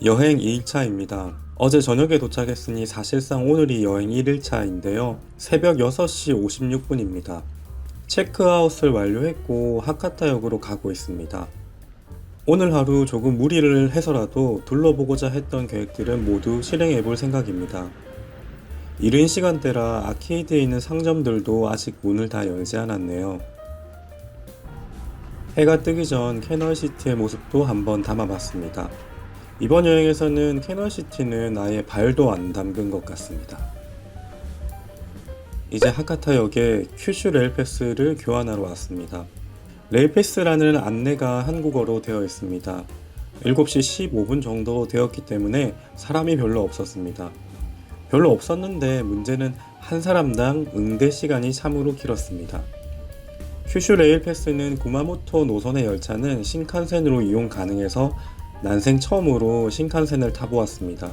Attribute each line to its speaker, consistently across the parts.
Speaker 1: 여행 2일차입니다. 어제 저녁에 도착했으니 사실상 오늘이 여행 1일차인데요. 새벽 6시 56분입니다. 체크아웃을 완료했고 하카타역으로 가고 있습니다. 오늘 하루 조금 무리를 해서라도 둘러보고자 했던 계획들은 모두 실행해 볼 생각입니다. 이른 시간대라 아케이드에 있는 상점들도 아직 문을 다 열지 않았네요. 해가 뜨기 전 캐널시티의 모습도 한번 담아봤습니다. 이번 여행에서는 캐널시티는 아예 발도 안 담근 것 같습니다. 이제 하카타역에 큐슈 레일패스를 교환하러 왔습니다. 레일패스라는 안내가 한국어로 되어 있습니다. 7시 15분 정도 되었기 때문에 사람이 별로 없었습니다. 별로 없었는데 문제는 한 사람당 응대 시간이 참으로 길었습니다. 큐슈 레일패스는 구마모토 노선의 열차는 신칸센으로 이용 가능해서 난생 처음으로 신칸센을 타보았습니다.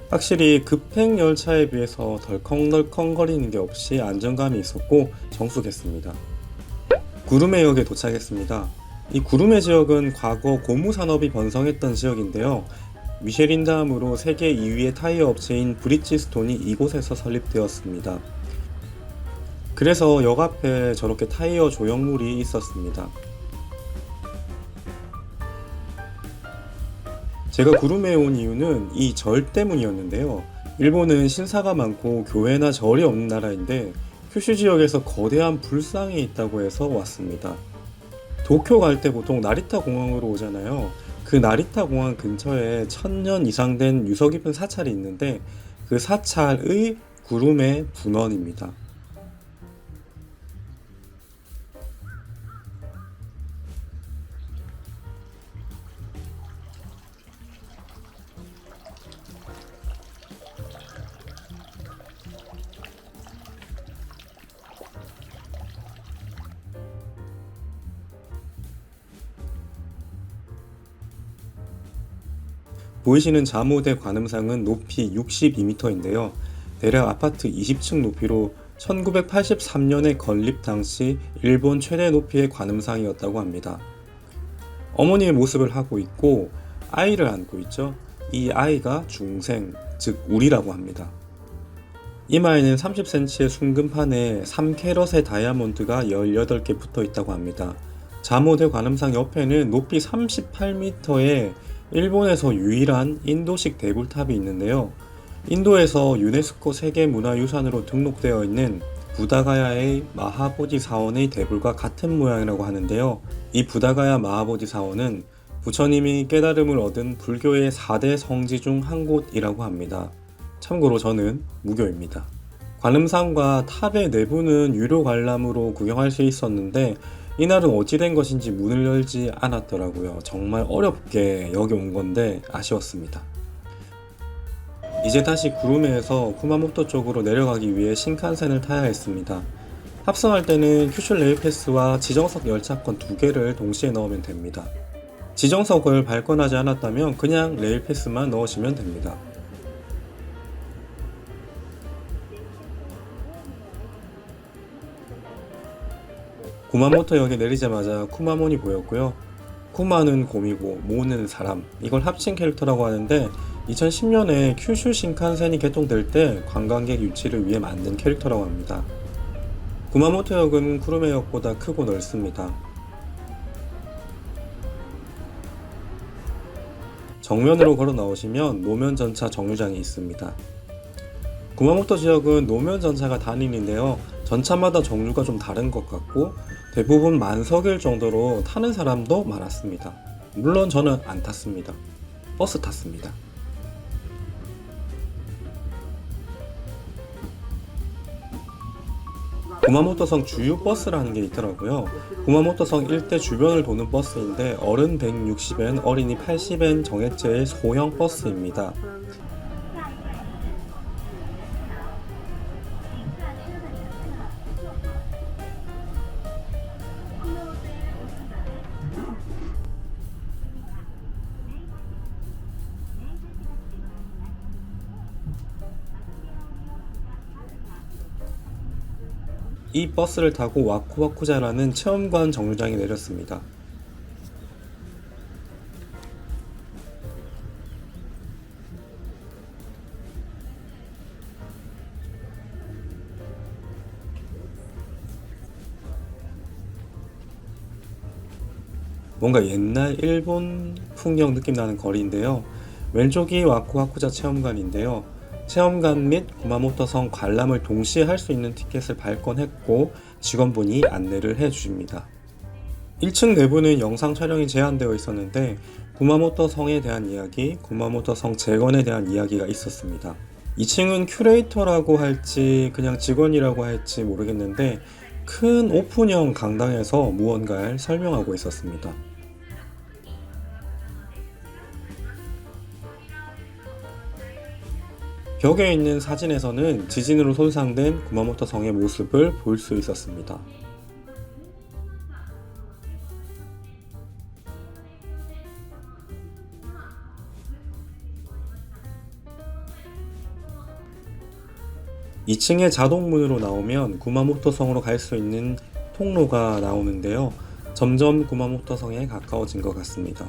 Speaker 1: 확실히 급행 열차에 비해서 덜컹덜컹 거리는 게 없이 안정감이 있었고 정숙했습니다. 구르메역에 도착했습니다. 이 구르메 지역은 과거 고무 산업이 번성했던 지역인데요. 미쉐린 다음으로 세계 2위의 타이어 업체인 브리지스톤이 이곳에서 설립되었습니다. 그래서 역 앞에 저렇게 타이어 조형물이 있었습니다. 제가 구름에 온 이유는 이 절 때문이었는데요. 일본은 신사가 많고 교회나 절이 없는 나라인데 큐슈 지역에서 거대한 불상이 있다고 해서 왔습니다. 도쿄 갈 때 보통 나리타 공항으로 오잖아요. 그 나리타 공항 근처에 1000년 이상 된 유서 깊은 사찰이 있는데 그 사찰의 구름의 분원입니다. 보이시는 자모대 관음상은 높이 62m인데요. 대략 아파트 20층 높이로 1983년에 건립 당시 일본 최대 높이의 관음상이었다고 합니다. 어머니의 모습을 하고 있고 아이를 안고 있죠. 이 아이가 중생, 즉 우리라고 합니다. 이마에는 30cm의 순금판에 3캐럿의 다이아몬드가 18개 붙어 있다고 합니다. 자모대 관음상 옆에는 높이 38m의 일본에서 유일한 인도식 대불탑이 있는데요. 인도에서 유네스코 세계문화유산으로 등록되어 있는 부다가야의 마하보디 사원의 대불과 같은 모양이라고 하는데요. 이 부다가야 마하보디 사원은 부처님이 깨달음을 얻은 불교의 4대 성지 중 한 곳이라고 합니다. 참고로 저는 무교입니다. 관음상과 탑의 내부는 유료 관람으로 구경할 수 있었는데 이날은 어찌된 것인지 문을 열지 않았더라고요. 정말 어렵게 여기 온 건데 아쉬웠습니다. 이제 다시 구루메에서 쿠마모토 쪽으로 내려가기 위해 신칸센을 타야 했습니다. 합성할 때는 큐슈 레일패스와 지정석 열차권 2개를 동시에 넣으면 됩니다. 지정석을 발권하지 않았다면 그냥 레일패스만 넣으시면 됩니다. 구마모토역에 내리자마자 쿠마몬이 보였고요. 쿠마는 곰이고 모는 사람, 이걸 합친 캐릭터라고 하는데 2010년에 큐슈 신칸센이 개통될 때 관광객 유치를 위해 만든 캐릭터라고 합니다. 구마모토역은 쿠루메역보다 크고 넓습니다. 정면으로 걸어 나오시면 노면전차 정류장이 있습니다. 구마모토 지역은 노면전차가 단일인데요. 전차마다 종류가 좀 다른 것 같고 대부분 만석일 정도로 타는 사람도 많았습니다. 물론 저는 안 탔습니다. 버스 탔습니다. 구마모토성 주유 버스라는 게 있더라고요. 구마모토성 일대 주변을 도는 버스인데 어른 160엔, 어린이 80엔 정액제의 소형 버스입니다. 이 버스를 타고 와쿠와쿠자라는 체험관 정류장에 내렸습니다. 뭔가 옛날 일본 풍경 느낌 나는 거리인데요. 왼쪽이 와쿠와쿠자 체험관인데요. 체험관 및 구마모토성 관람을 동시에 할 수 있는 티켓을 발권했고 직원분이 안내를 해주십니다. 1층 내부는 영상 촬영이 제한되어 있었는데 구마모토 성에 대한 이야기, 구마모토 성 재건에 대한 이야기가 있었습니다. 2층은 큐레이터라고 할지 그냥 직원이라고 할지 모르겠는데 큰 오픈형 강당에서 무언가를 설명하고 있었습니다. 벽에 있는 사진에서는 지진으로 손상된 구마모토 성의 모습을 볼 수 있었습니다. 2층의 자동문으로 나오면 구마모토 성으로 갈 수 있는 통로가 나오는데요. 점점 구마모토 성에 가까워진 것 같습니다.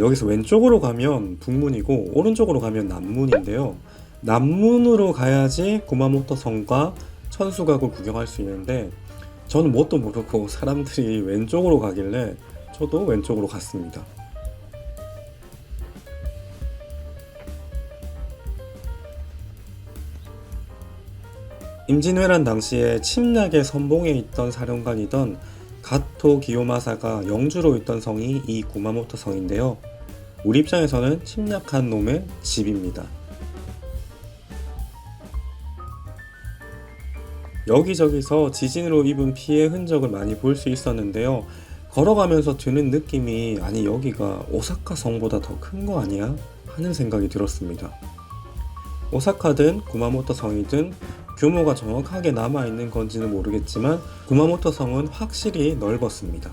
Speaker 1: 여기서 왼쪽으로 가면 북문이고 오른쪽으로 가면 남문인데요. 남문으로 가야지 구마모토 성과 천수각을 구경할 수 있는데 저는 뭣도 모르고 사람들이 왼쪽으로 가길래 저도 왼쪽으로 갔습니다. 임진왜란 당시에 침략의 선봉에 있던 사령관이던 가토 기요마사가 영주로 있던 성이 이 구마모토 성인데요. 우리 입장에서는 침략한 놈의 집입니다. 여기저기서 지진으로 입은 피해 흔적을 많이 볼 수 있었는데요. 걸어가면서 드는 느낌이 아니 여기가 오사카 성보다 더 큰 거 아니야? 하는 생각이 들었습니다. 오사카든 구마모토 성이든 규모가 정확하게 남아있는 건지는 모르겠지만 구마모토 성은 확실히 넓었습니다.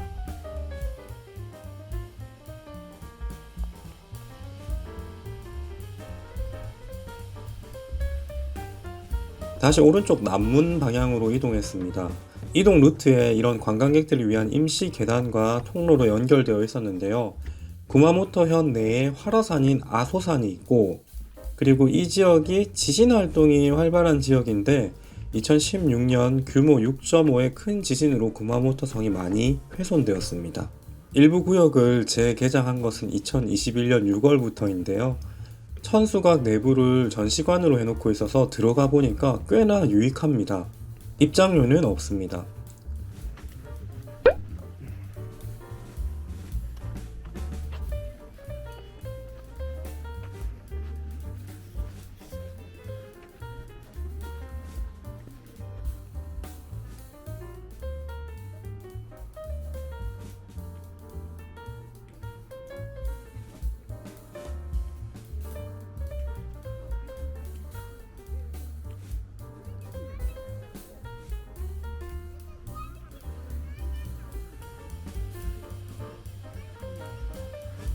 Speaker 1: 다시 오른쪽 남문 방향으로 이동했습니다. 이동 루트에 이런 관광객들을 위한 임시 계단과 통로로 연결되어 있었는데요. 구마모토현 내에 활화산인 아소산이 있고 그리고 이 지역이 지진 활동이 활발한 지역인데 2016년 규모 6.5의 큰 지진으로 구마모토 성이 많이 훼손되었습니다. 일부 구역을 재개장한 것은 2021년 6월부터인데요. 천수각 내부를 전시관으로 해놓고 있어서 들어가 보니까 꽤나 유익합니다. 입장료는 없습니다.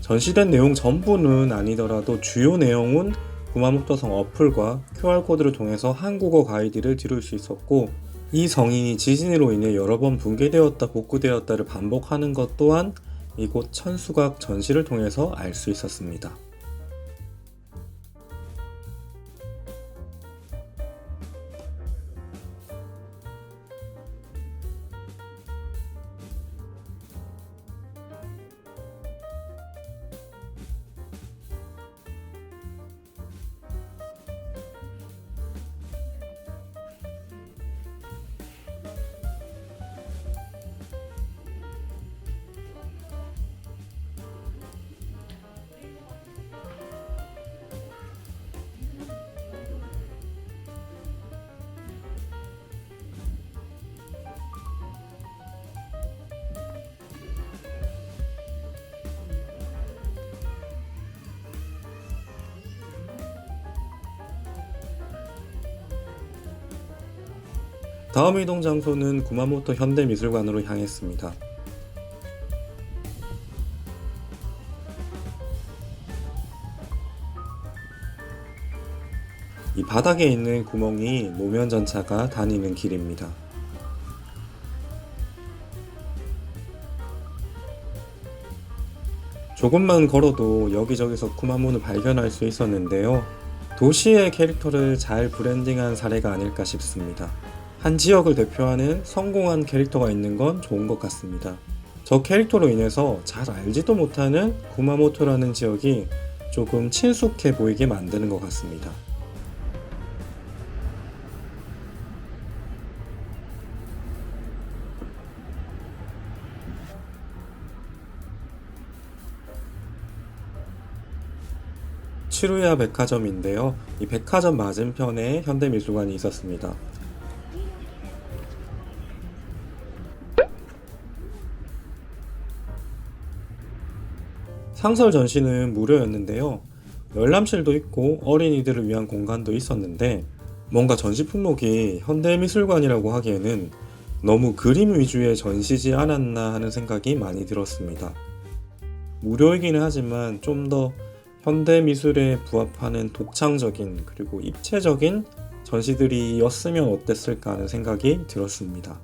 Speaker 1: 전시된 내용 전부는 아니더라도 주요 내용은 구마모토 성 어플과 QR코드를 통해서 한국어 가이드를 들을 수 있었고 이 성이 지진으로 인해 여러 번 붕괴되었다 복구되었다를 반복하는 것 또한 이곳 천수각 전시를 통해서 알 수 있었습니다. 다음 이동 장소는 구마모토 현대미술관으로 향했습니다. 이 바닥에 있는 구멍이 노면 전차가 다니는 길입니다. 조금만 걸어도 여기저기서 쿠마몬을 발견할 수 있었는데요. 도시의 캐릭터를 잘 브랜딩한 사례가 아닐까 싶습니다. 한 지역을 대표하는 성공한 캐릭터가 있는 건 좋은 것 같습니다. 저 캐릭터로 인해서 잘 알지도 못하는 구마모토라는 지역이 조금 친숙해 보이게 만드는 것 같습니다. 치루야 백화점인데요. 이 백화점 맞은편에 현대미술관이 있었습니다. 상설 전시는 무료였는데요. 열람실도 있고 어린이들을 위한 공간도 있었는데 뭔가 전시 품목이 현대미술관이라고 하기에는 너무 그림 위주의 전시지 않았나 하는 생각이 많이 들었습니다. 무료이기는 하지만 좀 더 현대미술에 부합하는 독창적인 그리고 입체적인 전시들이었으면 어땠을까 하는 생각이 들었습니다.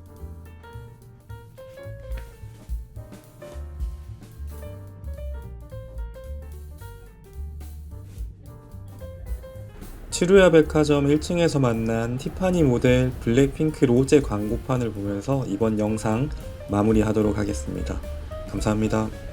Speaker 1: 치루야 백화점 1층에서 만난 티파니 모델 블랙핑크 로제 광고판을 보면서 이번 영상 마무리하도록 하겠습니다. 감사합니다.